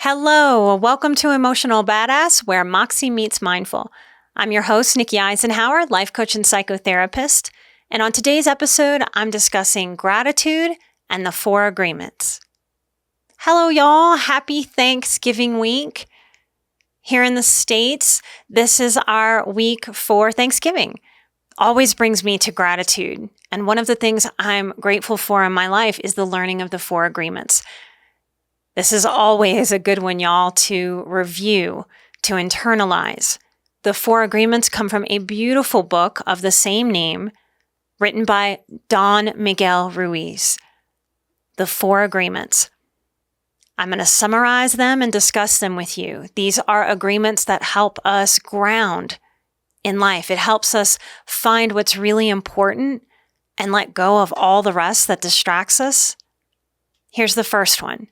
Hello, welcome to Emotional Badass, where Moxie meets mindful. I'm your host, Nikki Eisenhower, life coach and psychotherapist. And on today's episode, I'm discussing gratitude and the 4 agreements. Hello, y'all. Happy Thanksgiving week. Here in the States, this is our week for Thanksgiving. Always brings me to gratitude. And one of the things I'm grateful for in my life is the learning of the 4 agreements. This is always a good one, y'all, to review, to internalize. The 4 agreements come from a beautiful book of the same name, written by Don Miguel Ruiz. The 4 agreements. I'm going to summarize them and discuss them with you. These are agreements that help us ground in life. It helps us find what's really important and let go of all the rest that distracts us. Here's the first one.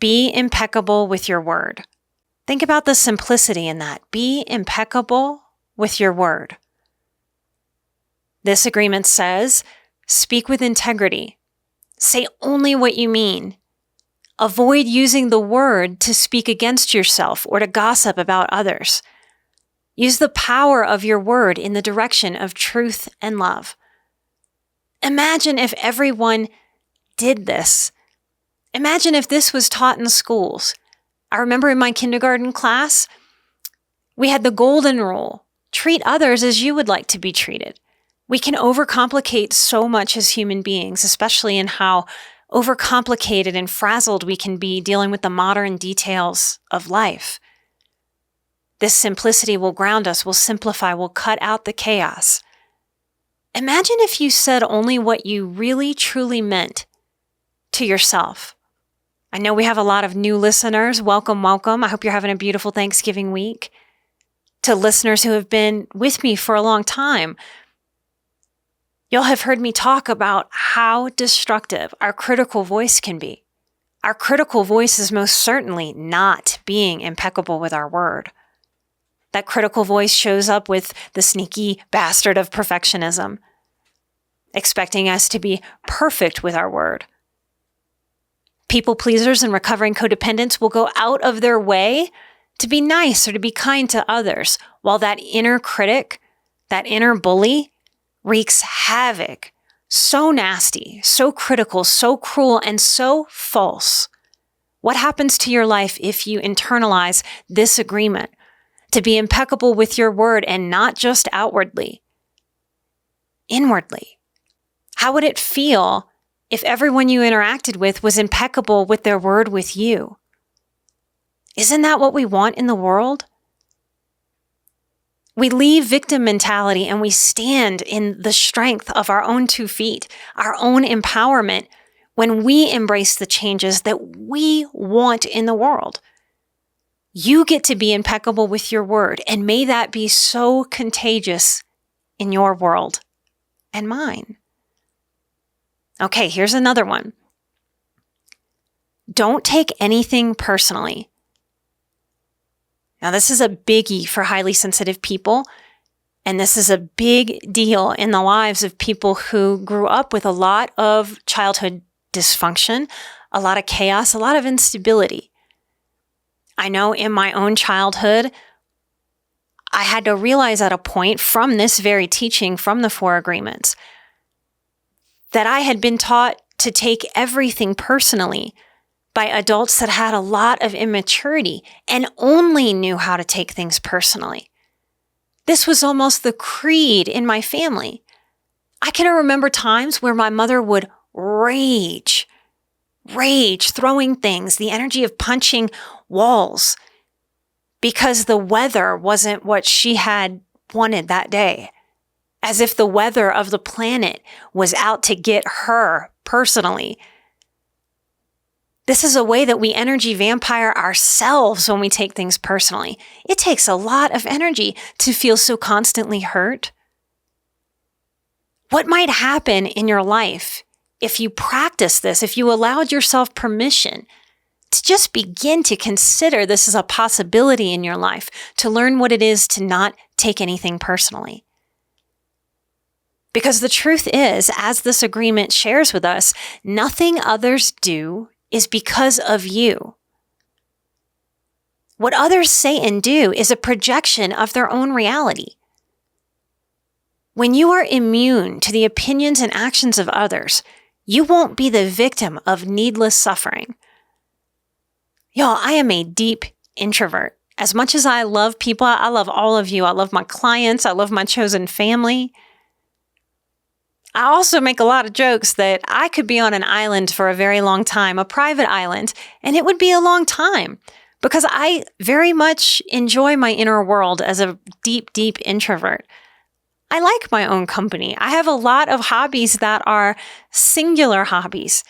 Be impeccable with your word. Think about the simplicity in that. Be impeccable with your word. This agreement says, speak with integrity. Say only what you mean. Avoid using the word to speak against yourself or to gossip about others. Use the power of your word in the direction of truth and love. Imagine if everyone did this. Imagine if this was taught in schools. I remember in my kindergarten class, we had the golden rule. Treat others as you would like to be treated. We can overcomplicate so much as human beings, especially in how overcomplicated and frazzled we can be dealing with the modern details of life. This simplicity will ground us, will simplify, will cut out the chaos. Imagine if you said only what you really, truly meant to yourself. I know we have a lot of new listeners. Welcome, welcome. I hope you're having a beautiful Thanksgiving week. To listeners who have been with me for a long time, you'll have heard me talk about how destructive our critical voice can be. Our critical voice is most certainly not being impeccable with our word. That critical voice shows up with the sneaky bastard of perfectionism, expecting us to be perfect with our word. People pleasers and recovering codependents will go out of their way to be nice or to be kind to others, while that inner critic, that inner bully, wreaks havoc. So nasty, so critical, so cruel, and so false. What happens to your life if you internalize this agreement to be impeccable with your word and not just outwardly, inwardly? How would it feel if everyone you interacted with was impeccable with their word with you? Isn't that what we want in the world? We leave victim mentality and we stand in the strength of our own 2 feet, our own empowerment, when we embrace the changes that we want in the world. You get to be impeccable with your word, and may that be so contagious in your world and mine. Okay, here's another one. Don't take anything personally. Now, this is a biggie for highly sensitive people, and this is a big deal in the lives of people who grew up with a lot of childhood dysfunction, a lot of chaos, a lot of instability. I know in my own childhood, I had to realize at a point from this very teaching from the 4 agreements that I had been taught to take everything personally by adults that had a lot of immaturity and only knew how to take things personally. This was almost the creed in my family. I can remember times where my mother would rage, throwing things, the energy of punching walls, because the weather wasn't what she had wanted that day. As if the weather of the planet was out to get her personally. This is a way that we energy vampire ourselves when we take things personally. It takes a lot of energy to feel so constantly hurt. What might happen in your life if you practice this, if you allowed yourself permission to just begin to consider this as a possibility in your life, to learn what it is to not take anything personally? Because the truth is, as this agreement shares with us, nothing others do is because of you. What others say and do is a projection of their own reality. When you are immune to the opinions and actions of others, you won't be the victim of needless suffering. Y'all, I am a deep introvert. As much as I love people, I love all of you. I love my clients. I love my chosen family. I also make a lot of jokes that I could be on an island for a very long time, a private island, and it would be a long time because I very much enjoy my inner world as a deep, deep introvert. I like my own company. I have a lot of hobbies that are singular hobbies.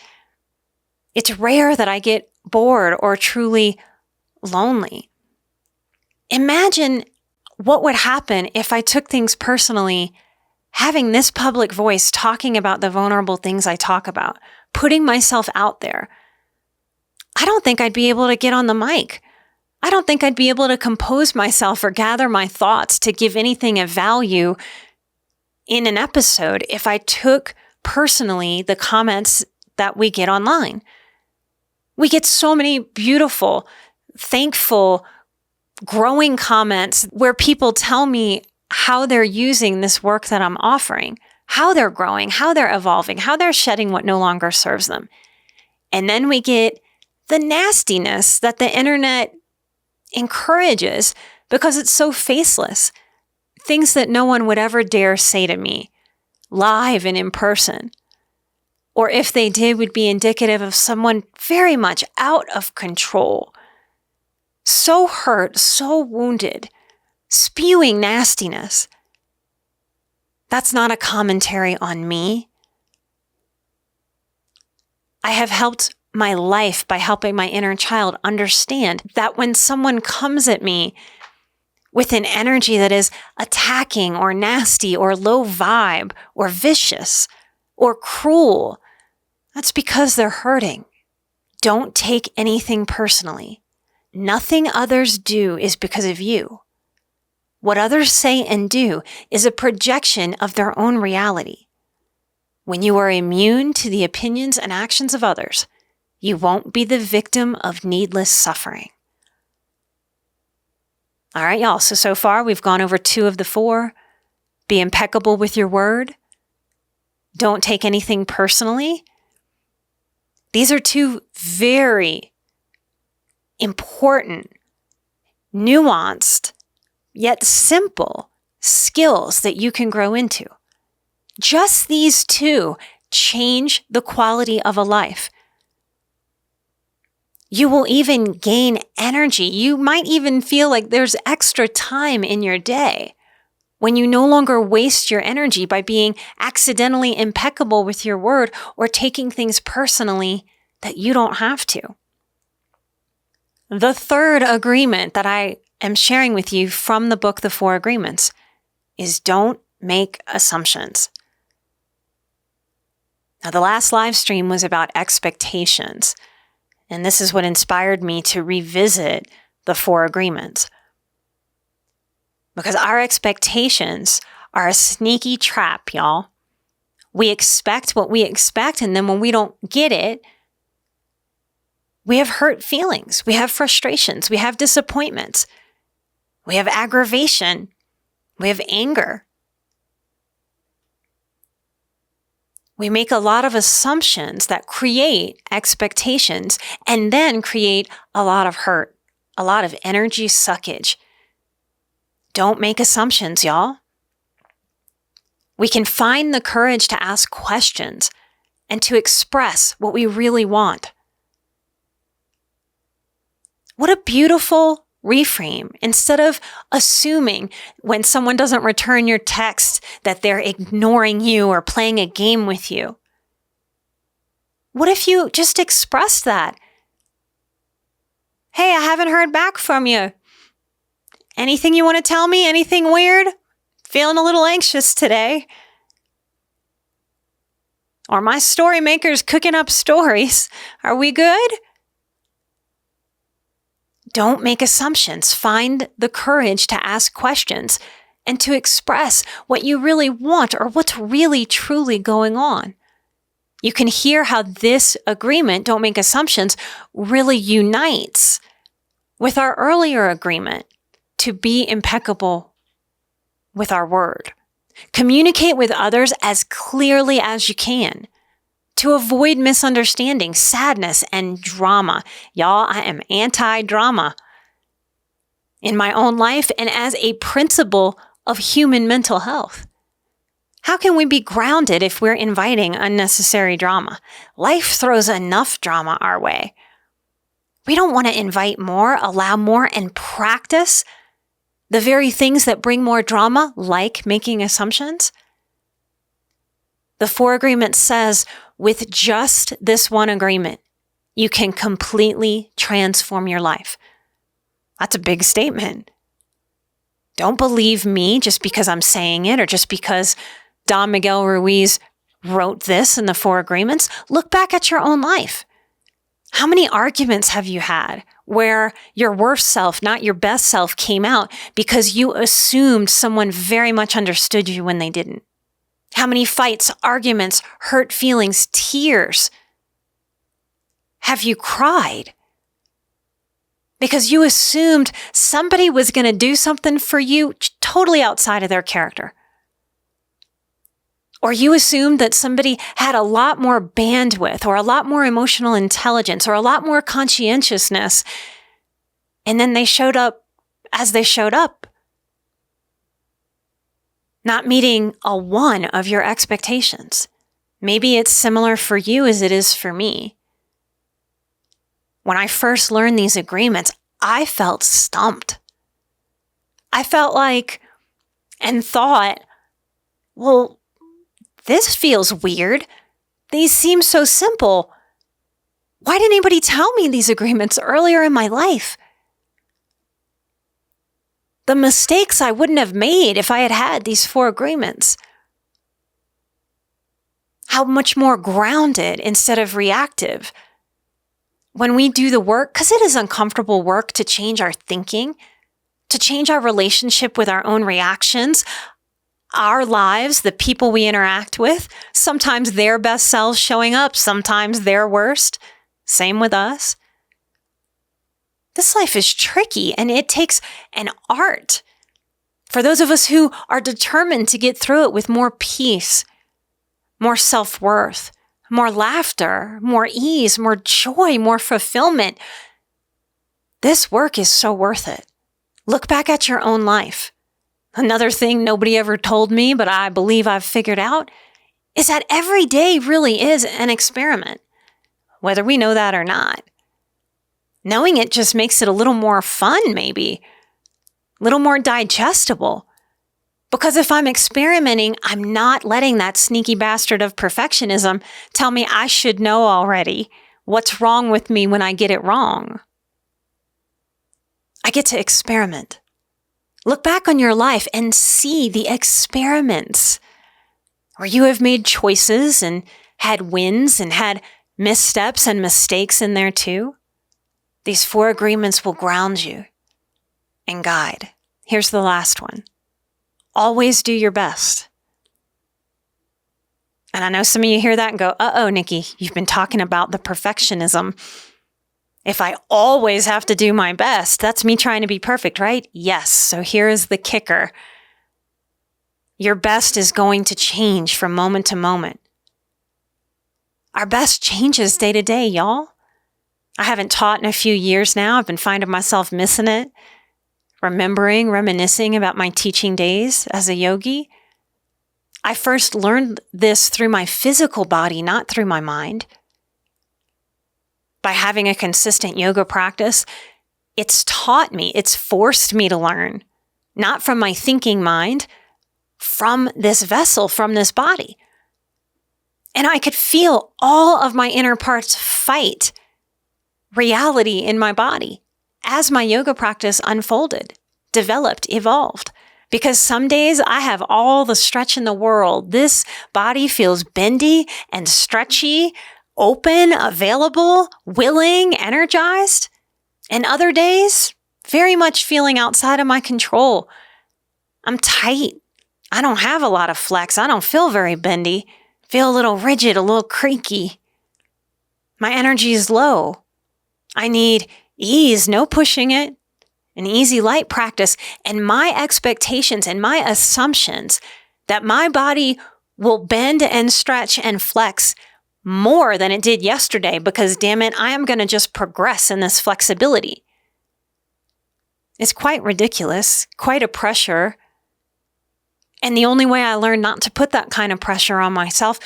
It's rare that I get bored or truly lonely. Imagine what would happen if I took things personally, having this public voice talking about the vulnerable things I talk about, putting myself out there. I don't think I'd be able to get on the mic. I don't think I'd be able to compose myself or gather my thoughts to give anything of value in an episode if I took personally the comments that we get online. We get so many beautiful, thankful, growing comments where people tell me how they're using this work that I'm offering, how they're growing, how they're evolving, how they're shedding what no longer serves them. And then we get the nastiness that the internet encourages because it's so faceless. Things that no one would ever dare say to me, live and in person. Or if they did, would be indicative of someone very much out of control. So hurt, so wounded, spewing nastiness. That's not a commentary on me. I have helped my life by helping my inner child understand that when someone comes at me with an energy that is attacking or nasty or low vibe or vicious or cruel, that's because they're hurting. Don't take anything personally. Nothing others do is because of you. What others say and do is a projection of their own reality. When you are immune to the opinions and actions of others, you won't be the victim of needless suffering. All right, y'all. So far, we've gone over 2 of the 4. Be impeccable with your word. Don't take anything personally. These are 2 very important, nuanced, yet simple skills that you can grow into. Just these 2 change the quality of a life. You will even gain energy. You might even feel like there's extra time in your day when you no longer waste your energy by being accidentally impeccable with your word or taking things personally that you don't have to. The 3rd agreement that I am sharing with you from the book, The 4 Agreements, is don't make assumptions. Now, the last live stream was about expectations. And this is what inspired me to revisit the 4 agreements. Because our expectations are a sneaky trap, y'all. We expect what we expect, and then when we don't get it, we have hurt feelings, we have frustrations, we have disappointments, we have aggravation, we have anger. We make a lot of assumptions that create expectations and then create a lot of hurt, a lot of energy suckage. Don't make assumptions, y'all. We can find the courage to ask questions and to express what we really want. What a beautiful reframe. Instead of assuming when someone doesn't return your text that they're ignoring you or playing a game with you. What if you just express that? Hey, I haven't heard back from you. Anything you want to tell me? Anything weird? Feeling a little anxious today. Or my story maker's cooking up stories. Are we good? Don't make assumptions. Find the courage to ask questions and to express what you really want or what's really truly going on. You can hear how this agreement, don't make assumptions, really unites with our earlier agreement to be impeccable with our word. Communicate with others as clearly as you can to avoid misunderstanding, sadness, and drama. Y'all, I am anti-drama in my own life and as a principle of human mental health. How can we be grounded if we're inviting unnecessary drama? Life throws enough drama our way. We don't want to invite more, allow more, and practice the very things that bring more drama, like making assumptions. The 4 Agreement says, with just this one agreement, you can completely transform your life. That's a big statement. Don't believe me just because I'm saying it or just because Don Miguel Ruiz wrote this in the 4 Agreements. Look back at your own life. How many arguments have you had where your worst self, not your best self, came out because you assumed someone very much understood you when they didn't? How many fights, arguments, hurt feelings, tears have you cried because you assumed somebody was going to do something for you totally outside of their character? Or you assumed that somebody had a lot more bandwidth or a lot more emotional intelligence or a lot more conscientiousness, and then they showed up as they showed up, not meeting a 1 of your expectations. Maybe it's similar for you as it is for me. When I first learned these agreements, I felt stumped. I felt like and thought, well, this feels weird. These seem so simple. Why didn't anybody tell me these agreements earlier in my life? The mistakes I wouldn't have made if I had had these 4 agreements. How much more grounded instead of reactive. When we do the work, because it is uncomfortable work to change our thinking, to change our relationship with our own reactions, our lives, the people we interact with, sometimes their best selves showing up, sometimes their worst. Same with us. This life is tricky and it takes an art for those of us who are determined to get through it with more peace, more self-worth, more laughter, more ease, more joy, more fulfillment. This work is so worth it. Look back at your own life. Another thing nobody ever told me, but I believe I've figured out, is that every day really is an experiment, whether we know that or not. Knowing it just makes it a little more fun, maybe, a little more digestible. Because if I'm experimenting, I'm not letting that sneaky bastard of perfectionism tell me I should know already what's wrong with me when I get it wrong. I get to experiment. Look back on your life and see the experiments where you have made choices and had wins and had missteps and mistakes in there too. These 4 agreements will ground you and guide. Here's the last one. Always do your best. And I know some of you hear that and go, uh-oh, Nikki, you've been talking about the perfectionism. If I always have to do my best, that's me trying to be perfect, right? Yes. So here is the kicker. Your best is going to change from moment to moment. Our best changes day to day, y'all. I haven't taught in a few years now. I've been finding myself missing it, reminiscing about my teaching days as a yogi. I first learned this through my physical body, not through my mind. By having a consistent yoga practice, it's taught me, it's forced me to learn, not from my thinking mind, from this vessel, from this body. And I could feel all of my inner parts fight reality in my body as my yoga practice unfolded, developed, evolved. Because some days I have all the stretch in the world. This body feels bendy and stretchy, open, available, willing, energized. And other days, very much feeling outside of my control. I'm tight. I don't have a lot of flex. I don't feel very bendy. Feel a little rigid, a little creaky. My energy is low. I need Ease, no pushing it. An easy, light practice. And my expectations and my assumptions that my body will bend and stretch and flex more than it did yesterday because, damn it, I am going to just progress in this flexibility. It's quite ridiculous, quite a pressure. And the only way I learned not to put that kind of pressure on myself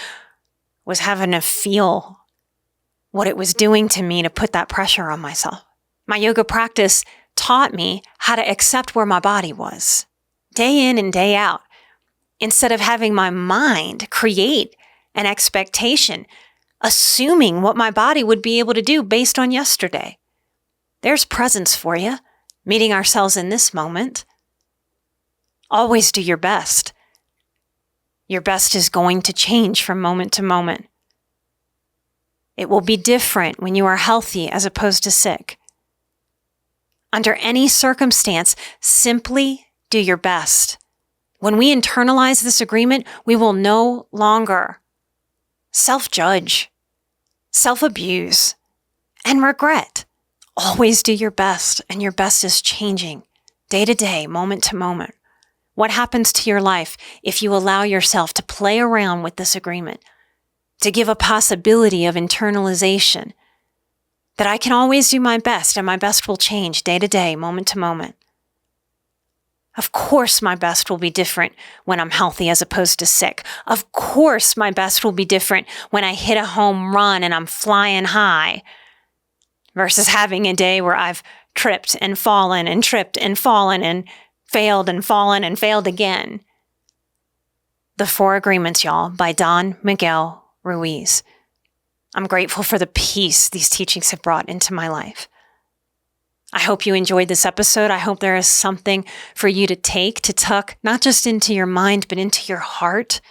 was having to feel what it was doing to me to put that pressure on myself. My yoga practice taught me how to accept where my body was, day in and day out, instead of having my mind create an expectation, assuming what my body would be able to do based on yesterday. There's presence for you, meeting ourselves in this moment. Always do your best. Your best is going to change from moment to moment. It will be different when you are healthy as opposed to sick. Under any circumstance, simply do your best. When we internalize this agreement, we will no longer self-judge, self-abuse, and regret. Always do your best, and your best is changing day to day, moment to moment. What happens to your life if you allow yourself to play around with this agreement, to give a possibility of internalization, that I can always do my best and my best will change day to day, moment to moment? Of course, my best will be different when I'm healthy as opposed to sick. Of course, my best will be different when I hit a home run and I'm flying high versus having a day where I've tripped and fallen and tripped and fallen and failed and fallen and failed again. The Four Agreements, y'all, by Don Miguel Ruiz. I'm grateful for the peace these teachings have brought into my life. I hope you enjoyed this episode. I hope there is something for you to take, to tuck, not just into your mind, but into your heart,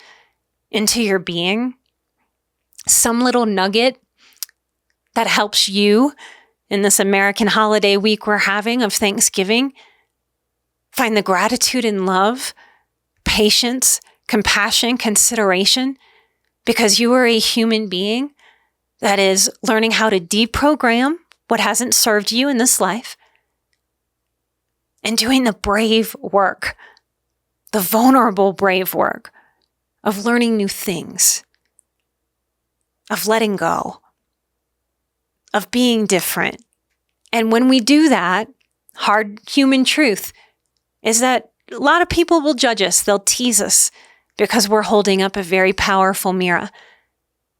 into your being. Some little nugget that helps you in this American holiday week we're having of Thanksgiving. Find the gratitude and love, patience, compassion, consideration, because you are a human being that is learning how to deprogram what hasn't served you in this life and doing the brave work, the vulnerable brave work of learning new things, of letting go, of being different. And when we do that, hard human truth is that a lot of people will judge us. They'll tease us because we're holding up a very powerful mirror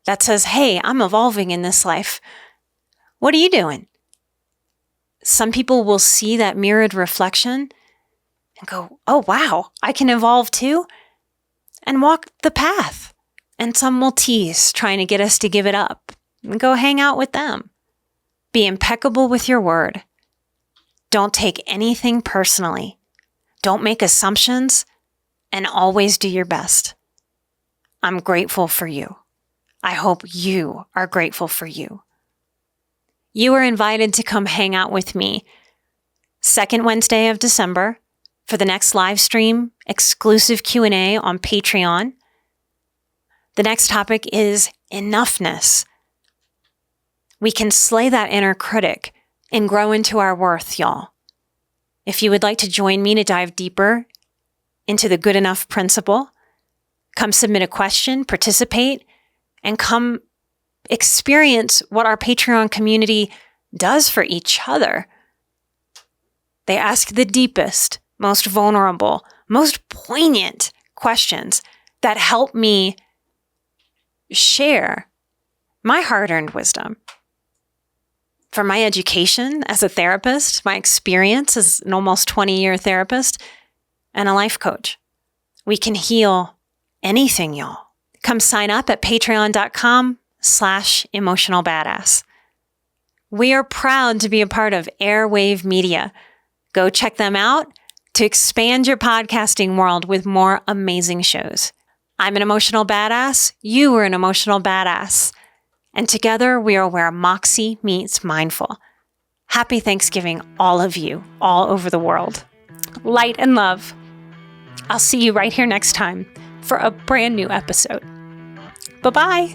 that says, hey, I'm evolving in this life. What are you doing? Some people will see that mirrored reflection and go, oh, wow, I can evolve too, and walk the path. And some will tease, trying to get us to give it up and go hang out with them. Be impeccable with your word. Don't take anything personally. Don't make assumptions, and always do your best. I'm grateful for you. I hope you are grateful for you. You are invited to come hang out with me second Wednesday of December for the next live stream, exclusive Q&A on Patreon. The next topic is enoughness. We can slay that inner critic and grow into our worth, y'all. If you would like to join me to dive deeper into the good enough principle, come submit a question, participate, and come experience what our Patreon community does for each other. They ask the deepest, most vulnerable, most poignant questions that help me share my hard-earned wisdom. For my education as a therapist, my experience as an almost 20-year therapist, and a life coach. We can heal anything, y'all. Come sign up at patreon.com/emotionalbadass. We are proud to be a part of Airwave Media. Go check them out to expand your podcasting world with more amazing shows. I'm an emotional badass. You are an emotional badass. And together we are where Moxie meets mindful. Happy Thanksgiving, all of you, all over the world. Light and love. I'll see you right here next time for a brand new episode. Bye-bye.